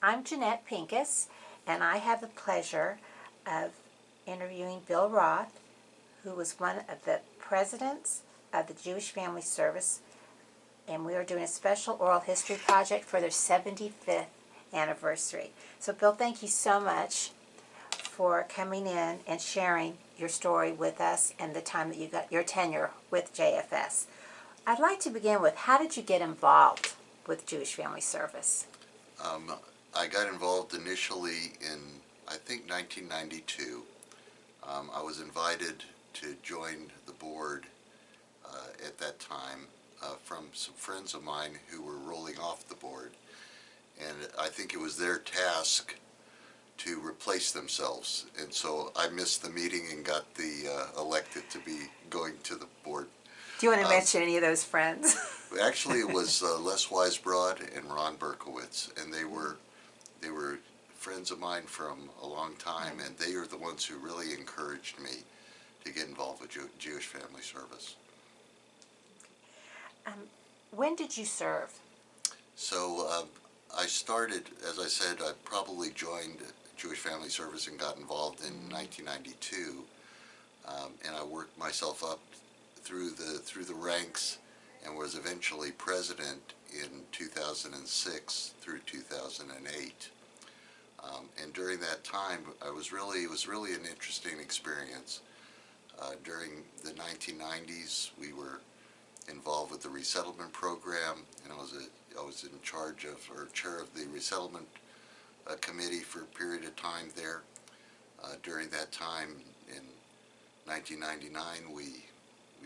I'm Jeanette Pincus, and I have the pleasure of interviewing Bill Roth, who was one of the presidents of the Jewish Family Service, and we are doing a special oral history project for their 75th anniversary. So Bill, thank you so much for coming in and sharing your story with us and the time that you got your tenure with JFS. I'd like to begin with, how did you get involved with Jewish Family Service? I got involved initially in, I think, 1992. I was invited to join the board at that time from some friends of mine who were rolling off the board. And I think it was their task to replace themselves. And so I missed the meeting and got elected to be going to the board. Do you want to mention any of those friends? Actually, it was Les Weisbrod and Ron Berkowitz, and they were friends of mine from a long time, and they are the ones who really encouraged me to get involved with Jewish Family Service. When did you serve? So I started, as I said, I probably joined Jewish Family Service and got involved in 1992, and I worked myself up through the ranks and was eventually president in 2006 through 2008. And during that time, it was really an interesting experience. During the 1990s, we were involved with the resettlement program, and I was in charge of, or chair of, the resettlement committee for a period of time there. During that time, in 1999, we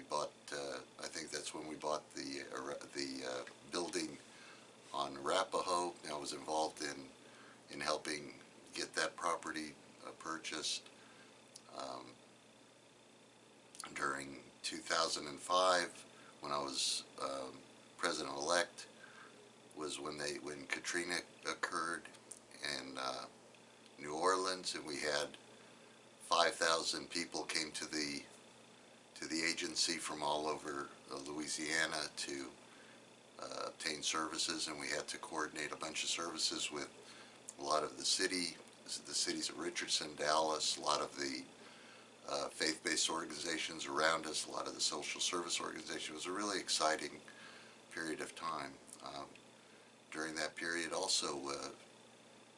bought. I think that's when we bought the building on Arapahoe. I was involved in helping get that property purchased. During 2005, when I was president-elect, was when Katrina occurred in New Orleans, and we had 5,000 people came to the agency from all over Louisiana to obtain services, and we had to coordinate a bunch of services with a lot of the cities of Richardson, Dallas, a lot of the faith-based organizations around us, a lot of the social service organizations. It was a really exciting period of time. During that period also,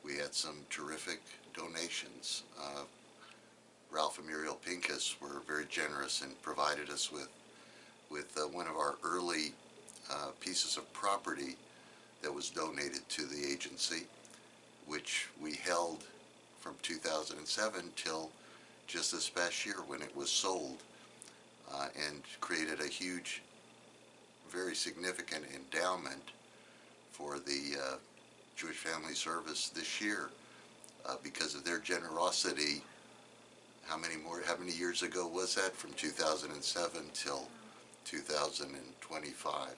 we had some terrific donations. Ralph and Muriel Pincus were very generous and provided us with one of our early pieces of property that was donated to the agency, which we held from 2007 till just this past year when it was sold, and created a huge, very significant endowment for the Jewish Family Service this year because of their generosity. How many years ago was that? From 2007 till 2025.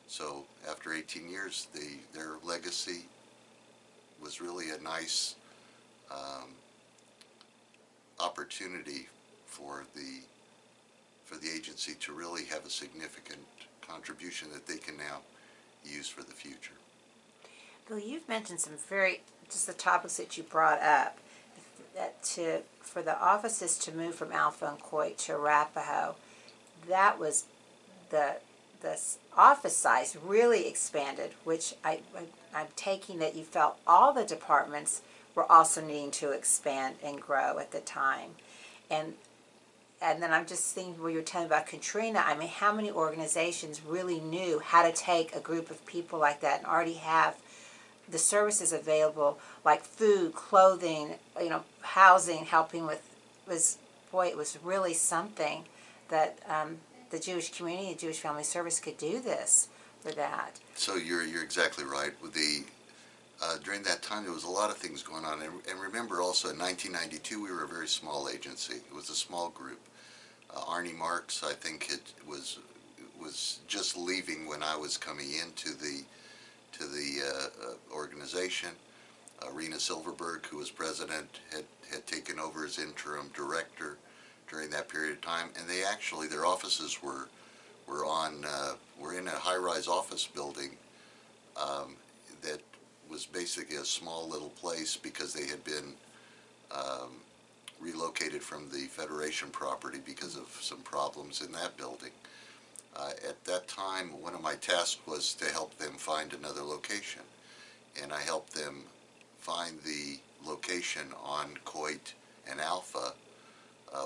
So after 18 years, their legacy was really a nice opportunity for the agency to really have a significant contribution that they can now use for the future. Bill, you've mentioned some just the topics that you brought up, for the offices to move from Alpha and Coit to Arapahoe, that was the office size really expanded, which I'm taking that you felt all the departments were also needing to expand and grow at the time. And then I'm just thinking, where you were telling about Katrina, I mean, how many organizations really knew how to take a group of people like that and already have the services available, like food, clothing, housing, helping with, it was really something that the Jewish community, the Jewish Family Service could do this for that. So you're exactly right. With during that time, there was a lot of things going on. And remember also, in 1992, we were a very small agency. It was a small group. Arnie Marks, I think it was just leaving when I was coming into the organization. Rena Silverberg, who was president, had taken over as interim director during that period of time, and their offices were in a high-rise office building that was basically a small little place because they had been um, relocated from the Federation property because of some problems in that building. At that time, one of my tasks was to help them find another location, and I helped them find the location on Coit and Alpha,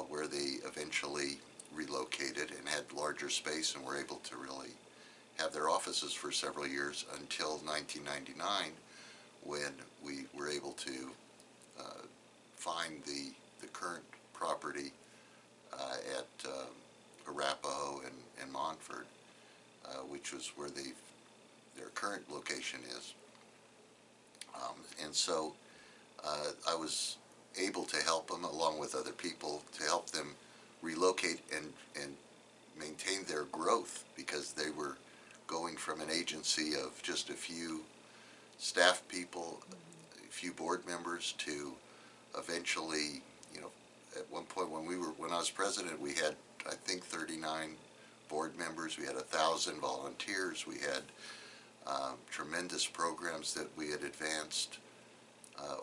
where they eventually relocated and had larger space and were able to really have their offices for several years until 1999, when we were able to find the current property at Arapahoe and Montford, which was where their current location is. And so I was able to help them, along with other people, to help them relocate and maintain their growth, because they were going from an agency of just a few staff people, a few board members, to eventually, at one point when I was president, we had, I think, 39 board members. We had 1,000 volunteers. We had tremendous programs that we had advanced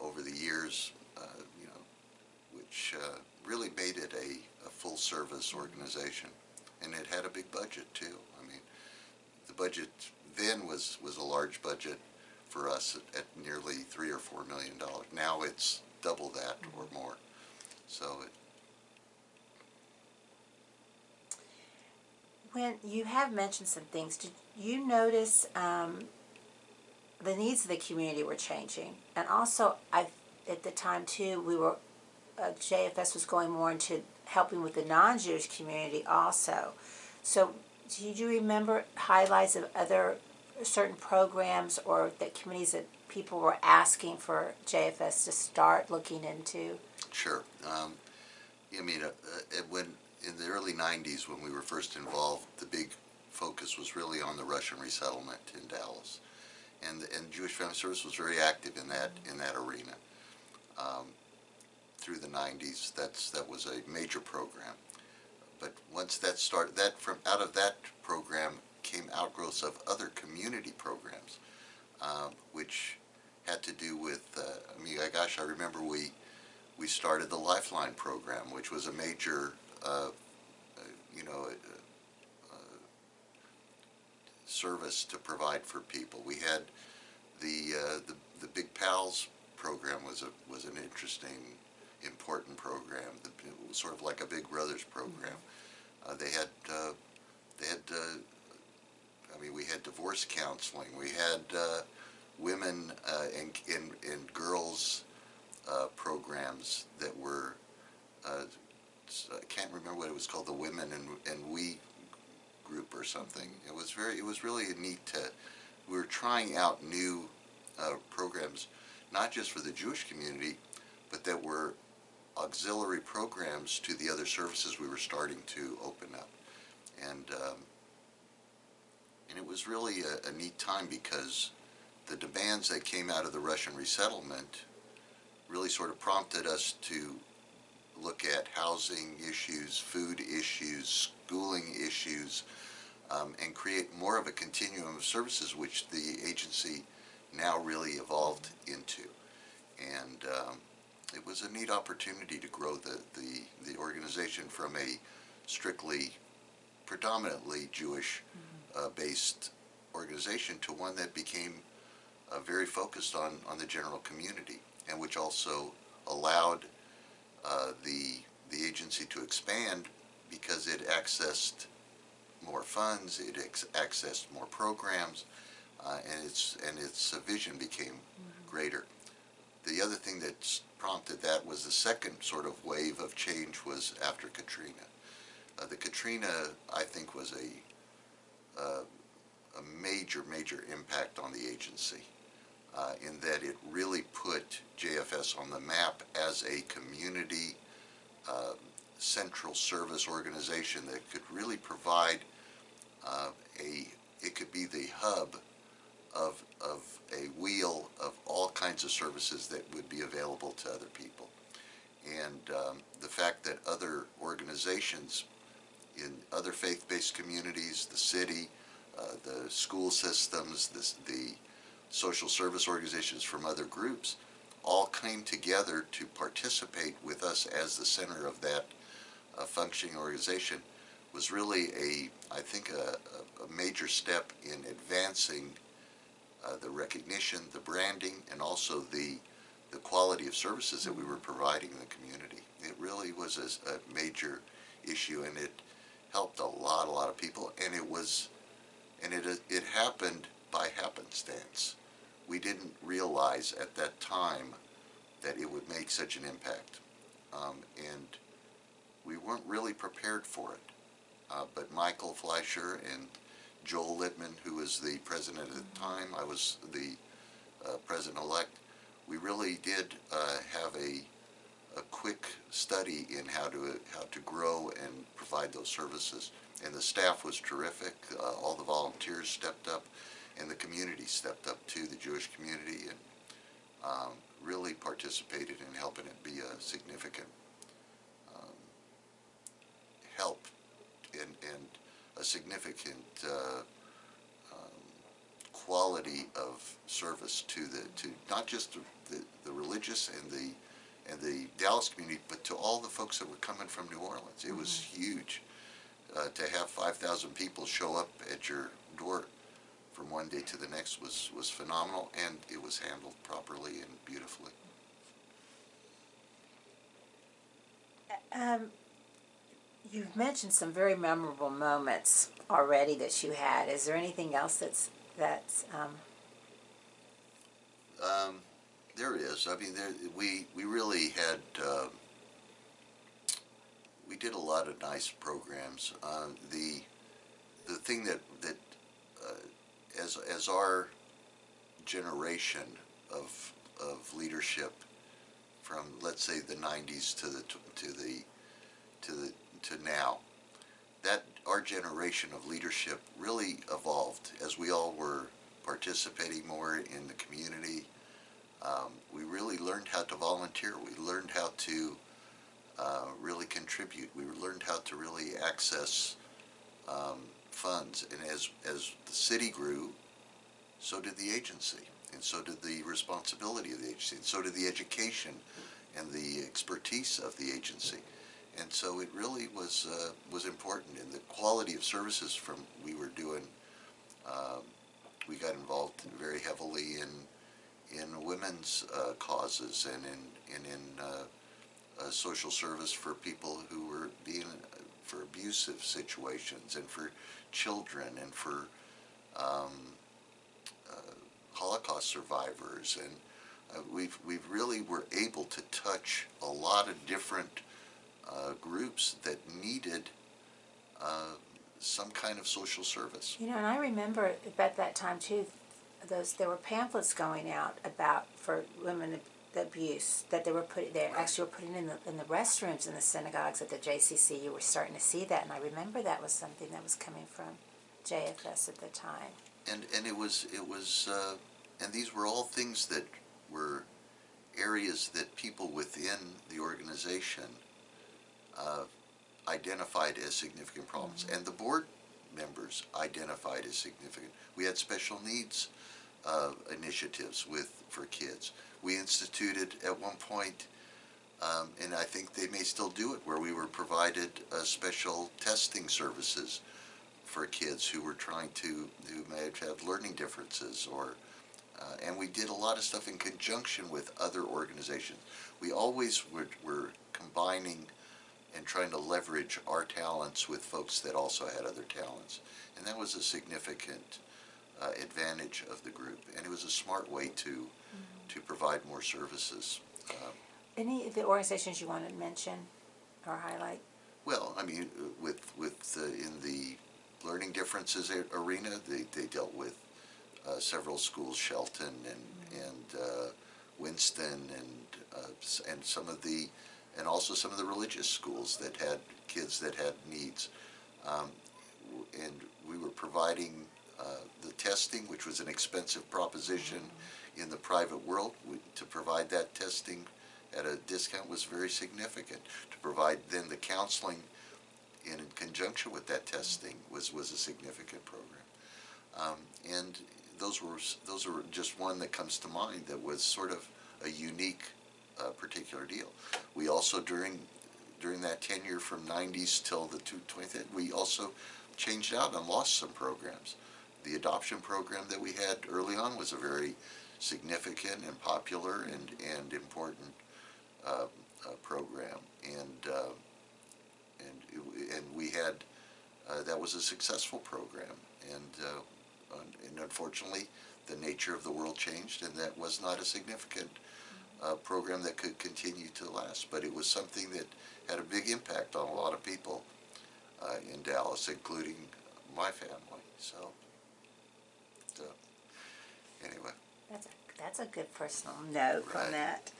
over the years, which really made it a full-service organization. And it had a big budget, too. I mean, the budget then was a large budget for us at nearly $3 or $4 million. Now it's double that or more. So when you have mentioned some things, did you notice the needs of the community were changing? And also, at the time too, we were JFS was going more into helping with the non-Jewish community also. So, do you remember highlights of other certain programs or that communities that people were asking for JFS to start looking into? sure. When in the early '90s, when we were first involved, the big focus was really on the Russian resettlement in Dallas, and Jewish Family Service was very active in that arena. Through the '90s, that was a major program. But once that started, out of that program came outgrowths of other community programs, which had to do with. I remember we started the Lifeline program, which was a major, service to provide for people. We had the Big Pals program was an interesting, important program. It was sort of like a Big Brothers program. We had divorce counseling. We had women and girls programs that were. I can't remember what it was called, the Women and We group or something. It was really neat we were trying out new programs, not just for the Jewish community, but that were auxiliary programs to the other services we were starting to open up. And it was really a neat time, because the demands that came out of the Russian resettlement really sort of prompted us to look at housing issues, food issues, schooling issues, and create more of a continuum of services, which the agency now really evolved into. And it was a neat opportunity to grow the organization from a strictly, predominantly Jewish based organization to one that became very focused on the general community, and which also allowed the agency to expand, because it accessed more funds, it accessed more programs, and its vision became greater. The other thing that prompted that was the second sort of wave of change was after Katrina. The Katrina, I think, was a major impact on the agency, in that it really put JFS on the map as a community central service organization that could really provide it could be the hub of a wheel of all kinds of services that would be available to other people. And the fact that other organizations in other faith-based communities, the city, the school systems, the social service organizations from other groups all came together to participate with us as the center of that functioning organization was really I think, a major step in advancing the recognition, the branding, and also the quality of services that we were providing in the community. It really was a major issue, and it helped a lot of people, and it happened by happenstance. We didn't realize at that time that it would make such an impact, and we weren't really prepared for it. But Michael Fleischer and Joel Littman, who was the president at the time, I was the president-elect, we really did have a quick study in how to grow and provide those services. And the staff was terrific. All the volunteers stepped up, and the community stepped up too, the Jewish community, and really participated in helping it be a significant help and a significant quality of service to not just the religious and the Dallas community, but to all the folks that were coming from New Orleans. It was huge to have 5,000 people show up at your door from one day to the next was phenomenal, and it was handled properly and beautifully. You've mentioned some very memorable moments already that you had. Is there anything else that's there is. I mean, we really had we did a lot of nice programs. The thing that as our generation of leadership from, let's say, the 90s to now, that our generation of leadership really evolved as we all were participating more in the community. We really learned how to volunteer. We learned how to really contribute. We learned how to really access funds. And as the city grew, so did the agency, and so did the responsibility of the agency, and so did the education and the expertise of the agency. And so it really was important. And the quality of services we were doing, we got involved very heavily in women's causes and in social service for people who were for abusive situations, and for children, and for Holocaust survivors. And we've really were able to touch a lot of different groups that needed some kind of social service. You know, and I remember at that time too, there were pamphlets going out for women abuse that they actually were putting in the restrooms in the synagogues at the JCC. You were starting to see that, and I remember that was something that was coming from JFS at the time. And it was and these were all things that were areas that people within the organization identified as significant problems, and the board members identified as significant. We had special needs initiatives for kids. We instituted at one point, and I think they may still do it, where we were provided special testing services for kids who may have learning differences, and we did a lot of stuff in conjunction with other organizations. We always were combining and trying to leverage our talents with folks that also had other talents. And that was a significant advantage of the group. And it was a smart way to provide more services. Any of the organizations you want to mention or highlight? Well, I mean, in the learning differences arena, they dealt with several schools, Shelton and Winston, and and also some of the religious schools that had kids that had needs. And we were providing the testing, which was an expensive proposition in the private world. To provide that testing at a discount was very significant. To provide then the counseling in conjunction with that testing was a significant program. And those are just one that comes to mind that was sort of a unique particular deal. We also during that tenure from 90s till the 20th, we also changed out and lost some programs. The adoption program that we had early on was a very significant and popular and important program, and we had that was a successful program, and unfortunately the nature of the world changed, and that was not a significant program that could continue to last, but it was something that had a big impact on a lot of people in Dallas, including my family. So anyway, that's a good personal note right. on that.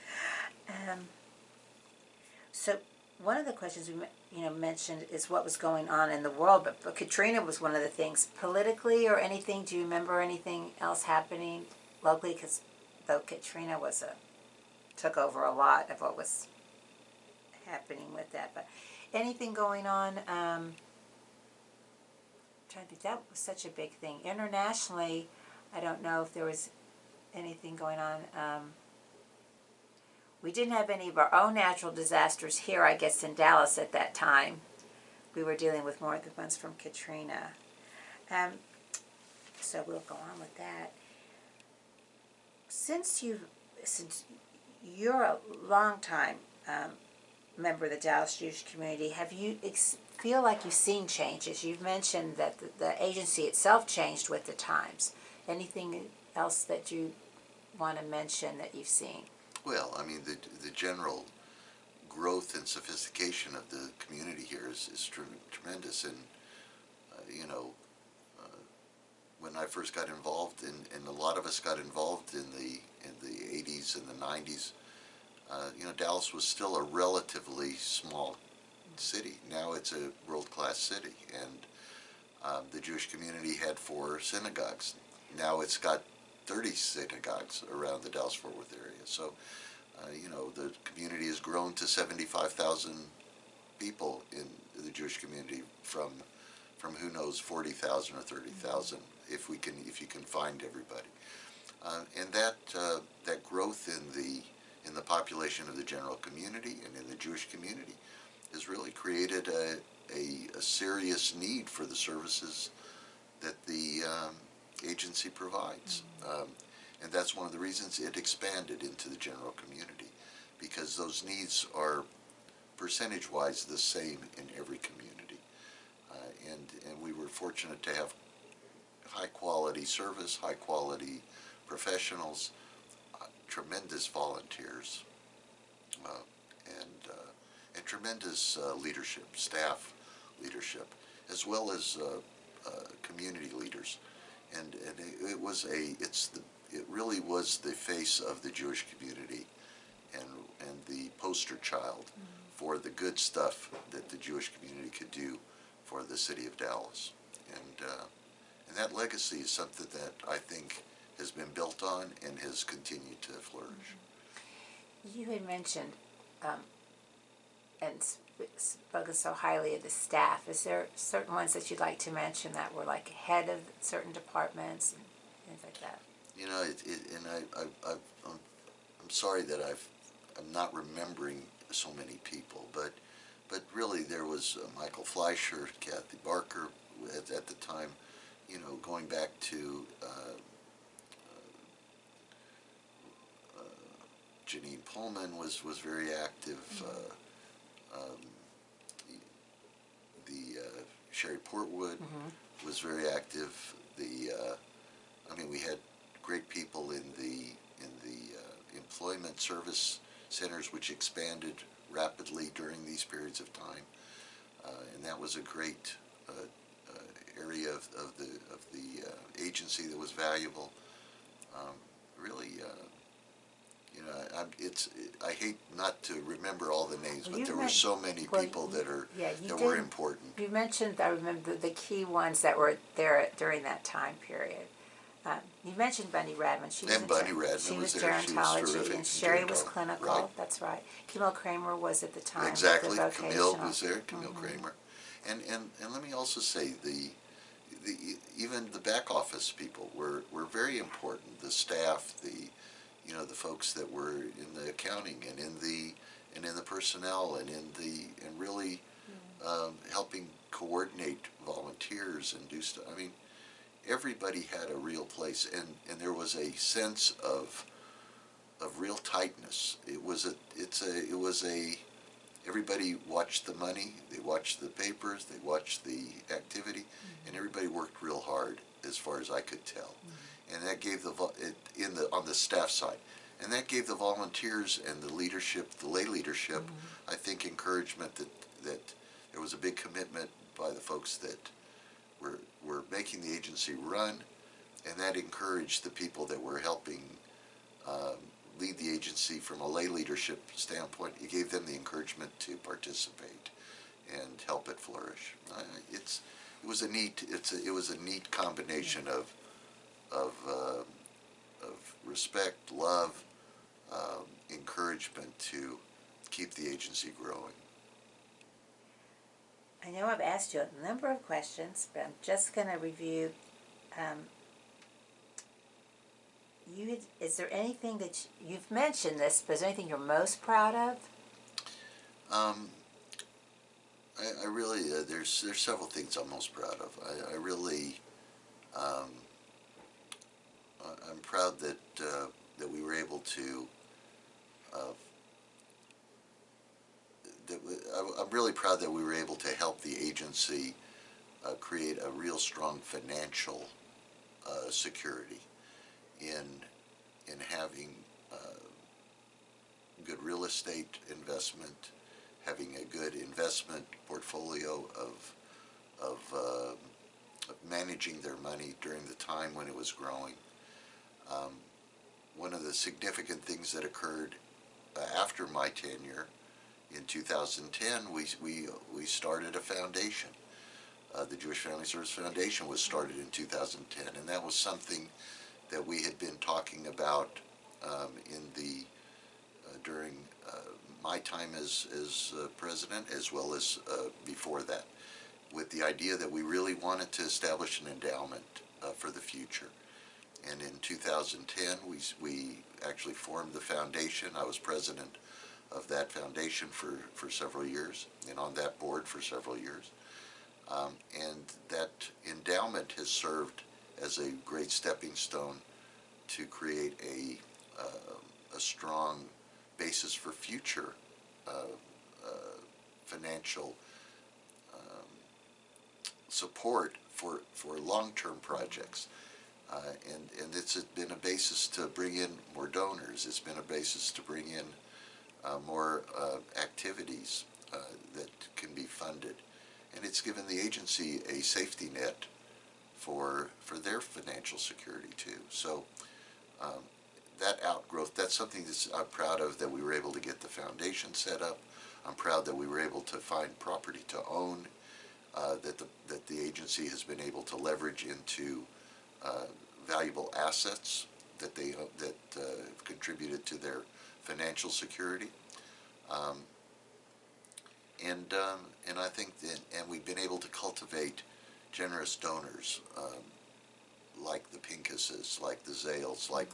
So one of the questions we mentioned is what was going on in the world, but Katrina was one of the things politically or anything. Do you remember anything else happening locally? Because though Katrina took over a lot of what was happening with that, but anything going on? Trying to think, that was such a big thing internationally. I don't know if there was anything going on. We didn't have any of our own natural disasters here, I guess, in Dallas at that time. We were dealing with more of the ones from Katrina. So we'll go on with that. Since you're a long time member of the Dallas Jewish community, have you feel like you've seen changes? You've mentioned that the agency itself changed with the times. Anything else that you want to mention that you've seen? Well, I mean, the general growth and sophistication of the community here is tremendous, and when I first got involved, and a lot of us got involved in the 80s and the 90s, Dallas was still a relatively small city. Now it's a world-class city, and the Jewish community had 4 synagogues. Now it's got 30 synagogues around the Dallas-Fort Worth area. So, the community has grown to 75,000 people in the Jewish community from who knows 40,000 or 30,000 if you can find everybody. And that growth in the population of the general community and in the Jewish community has really created a serious need for the services that the agency provides. And that's one of the reasons it expanded into the general community, because those needs are percentage-wise the same in every community. And we were fortunate to have high-quality service, high-quality professionals, tremendous volunteers, and tremendous leadership, staff leadership, as well as community leaders. And it really was the face of the Jewish community, and the poster child for the good stuff that the Jewish community could do for the city of Dallas. And that legacy is something that I think has been built on and has continued to flourish. You had mentioned and spoken so highly of the staff. Is there certain ones that you'd like to mention that were like head of certain departments and things like that? I'm sorry that I'm not remembering so many people, but really there was Michael Fleischer, Kathy Barker at the time, going back to Janine Pullman was very active. Sherry Portwood was very active. We had great people in the employment service centers, which expanded rapidly during these periods of time, and that was a great area of the agency that was valuable. Really, I hate not to remember all the names, but there were so many people that were important. You mentioned, I remember the key ones that were there during that time period. You mentioned Bunny Radman. She was gerontology, and Sherry was clinical. Right. That's right. Camille Kramer was at the time. Exactly. Camille was there. Camille Kramer, and let me also say even the back office people were very important. The staff, the folks that were in the accounting and in the personnel and really helping coordinate volunteers and do stuff. I mean, everybody had a real place, and there was a sense of real tightness. Everybody watched the money, they watched the papers, they watched the activity, and everybody worked real hard, as far as I could tell. And that gave on the staff side, and that gave the volunteers and the leadership, the lay leadership, I think, encouragement that there was a big commitment by the folks that were making the agency run, and that encouraged the people that were helping lead the agency from a lay leadership standpoint. It gave them the encouragement to participate and help it flourish. It was a neat combination of respect, love, encouragement to keep the agency growing. I know I've asked you a number of questions, but I'm just going to review. Is there anything that you've mentioned this, but is there anything you're most proud of? I really, there's several things I'm most proud of. I really, I'm proud that we were able to, I'm really proud that we were able to help the agency create a real strong financial security in having good real estate investment, having a good investment portfolio of managing their money during the time when it was growing. One of the significant things that occurred after my tenure in 2010, we started a foundation. The Jewish Family Service Foundation was started in 2010, and that was something that we had been talking about during my time as president, as well as before that, with the idea that we really wanted to establish an endowment for the future. And in 2010, we actually formed the foundation. I was president of that foundation for several years, and on that board for several years. And that endowment has served as a great stepping stone to create a strong basis for future financial support for long-term projects. And it's been a basis to bring in more donors. It's been a basis to bring in more activities that can be funded. And it's given the agency a safety net for their financial security too. So that outgrowth, that's something that I'm proud of, that we were able to get the foundation set up. I'm proud that we were able to find property to own, that the agency has been able to leverage into valuable assets that have contributed to their financial security. And I think and we've been able to cultivate generous donors, like the Pincuses, like the Zales, like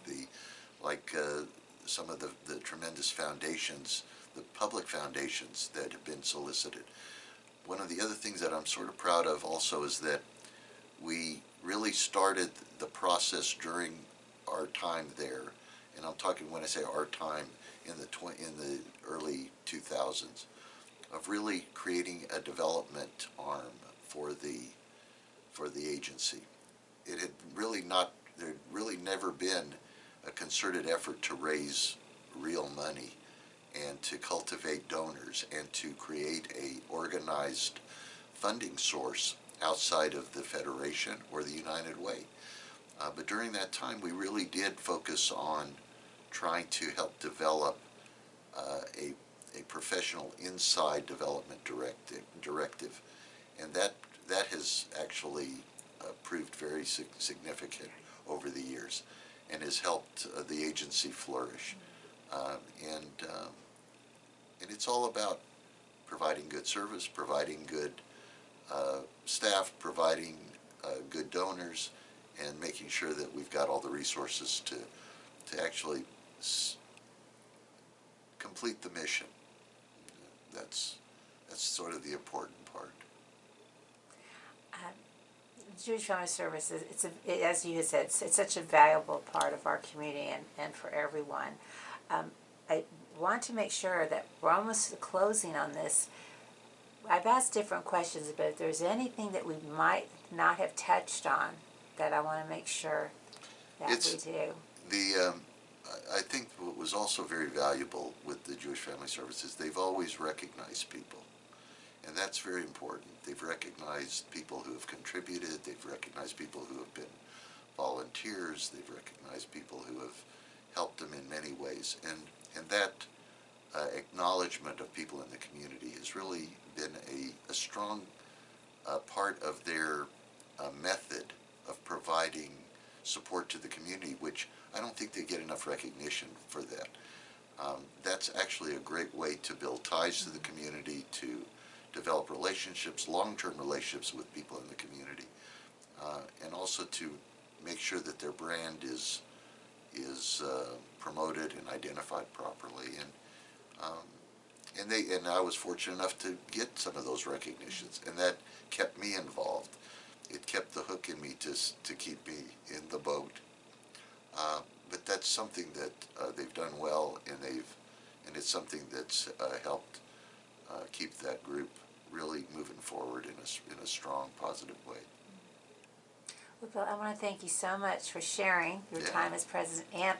some of the tremendous foundations, the public foundations that have been solicited. One of the other things that I'm sort of proud of also is that we really started the process during our time there, and I'm talking, when I say our time, in the early 2000s, of really creating a development arm for the agency. It had really there had really never been a concerted effort to raise real money and to cultivate donors and to create a organized funding source outside of the Federation or the United Way. But during that time, we really did focus on trying to help develop a professional inside development directive, and that has actually proved very significant over the years, and has helped the agency flourish. And it's all about providing good service, providing good staff, providing good donors, and making sure that we've got all the resources to actually complete the mission. That's sort of the important part. Jewish Family Services, as you had said, it's such a valuable part of our community and for everyone. I want to make sure that we're almost closing on this. I've asked different questions, but if there's anything that we might not have touched on that I want to make sure that we do. I think what was also very valuable with the Jewish Family Services, they've always recognized people. And that's very important. They've recognized people who have contributed. They've recognized people who have been volunteers. They've recognized people who have helped them in many ways. And that acknowledgement of people in the community has really been a strong part of their method of providing support to the community, which I don't think they get enough recognition for that. That's actually a great way to build ties to the community, to develop relationships, long-term relationships with people in the community, and also to make sure that their brand is promoted and identified properly. And I was fortunate enough to get some of those recognitions, and that kept me involved. It kept the hook in me to keep me in the boat. But that's something that they've done well, and it's something that's helped keep that group really moving forward in a strong, positive way. Well, Bill, I want to thank you so much for sharing your time as president, and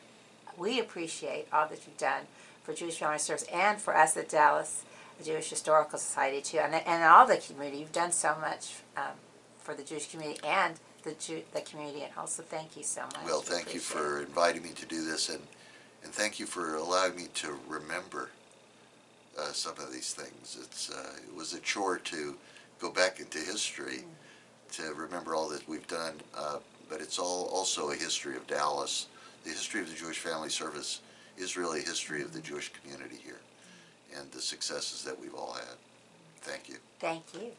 we appreciate all that you've done for Jewish Family Service and for us at Dallas, the Jewish Historical Society too, and all the community. You've done so much for the Jewish community and the community, and also thank you so much. Well, thank you for inviting me to do this, and thank you for allowing me to remember some of these things. It was a chore to go back into history to remember all that we've done, but it's also a history of Dallas. The history of the Jewish Family Service is really a history of the Jewish community here and the successes that we've all had. Thank you. Thank you.